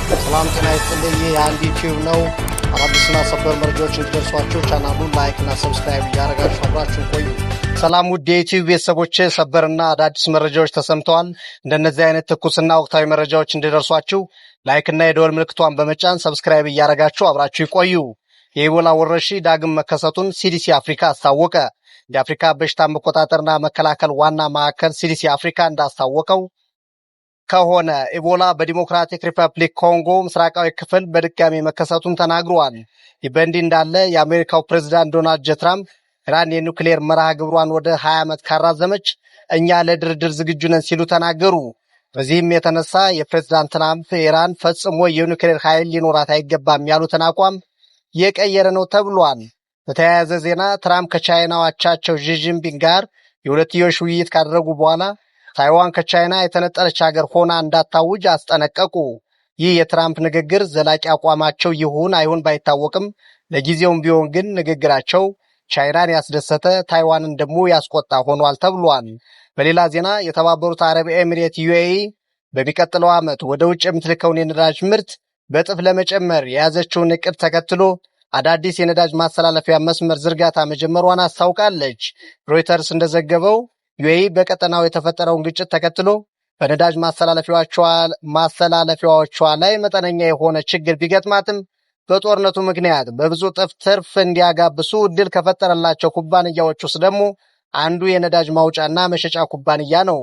ሰላም ጤና ይስጥልኝ። የአንድ ዩቲዩብ ነው። አዳዲስና ሰበር መረጃዎች እንዲደርሷችሁ ቻናሉን ላይክ እና ሰብስክራይብ እያደረጋችሁ አብራችሁን ቆዩ። ሰላም ውድ የዩቲዩብ ቤተሰቦች፣ ሰበርና አዳዲስ መረጃዎች ተሰምተዋል። እንደነዚህ አይነት ትኩስና ወቅታዊ መረጃዎች እንዲደርሷችሁ ላይክ እና የደወል ምልክቷን በመጫን ሰብስክራይብ እያደረጋችሁ አብራችሁ ይቆዩ። የኢቦላ ወረርሽኝ ዳግም መከሰቱን ሲዲሲ አፍሪካ አስታወቀ። የአፍሪካ በሽታ መቆጣጠርና መከላከል ዋና ማዕከል ሲዲሲ አፍሪካ እንዳስታወቀው ከሆነ ኢቦላ በዲሞክራቲክ ሪፐብሊክ ኮንጎ ምስራቃዊ ክፍል በድጋሚ መከሰቱን ተናግረዋል። ይህ በእንዲህ እንዳለ የአሜሪካው ፕሬዝዳንት ዶናልድ ትራምፕ ኢራን የኒውክሌር መርሃ ግብሯን ወደ 20 ዓመት ካራዘመች እኛ ለድርድር ዝግጁ ነን ሲሉ ተናገሩ። በዚህም የተነሳ የፕሬዝዳንት ትራምፕ ኢራን ፈጽሞ የኒውክሌር ኃይል ሊኖራት አይገባም ያሉትን አቋም የቀየረ ነው ተብሏል። በተያያዘ ዜና ትራምፕ ከቻይናው አቻቸው ዢ ጂንፒንግ ጋር የሁለትዮሽ ውይይት ካደረጉ በኋላ ታይዋን ከቻይና የተነጠለች ሀገር ሆና እንዳታውጅ አስጠነቀቁ። ይህ የትራምፕ ንግግር ዘላቂ አቋማቸው ይሁን አይሁን ባይታወቅም ለጊዜውም ቢሆን ግን ንግግራቸው ቻይናን ያስደሰተ ታይዋንን ደግሞ ያስቆጣ ሆኗል ተብሏል። በሌላ ዜና የተባበሩት አረብ ኤሚሬት ዩኤኢ በሚቀጥለው ዓመት ወደ ውጭ የምትልከውን የነዳጅ ምርት በእጥፍ ለመጨመር የያዘችውን እቅድ ተከትሎ አዳዲስ የነዳጅ ማስተላለፊያ መስመር ዝርጋታ መጀመሯን አስታውቃለች። ሮይተርስ እንደዘገበው ዩኤኢ በቀጠናው የተፈጠረውን ግጭት ተከትሎ በነዳጅ ማስተላለፊያዎቿ ላይ መጠነኛ የሆነ ችግር ቢገጥማትም በጦርነቱ ምክንያት በብዙ እጥፍ ትርፍ እንዲያጋብሱ እድል ከፈጠረላቸው ኩባንያዎች ውስጥ ደግሞ አንዱ የነዳጅ ማውጫና መሸጫ ኩባንያ ነው።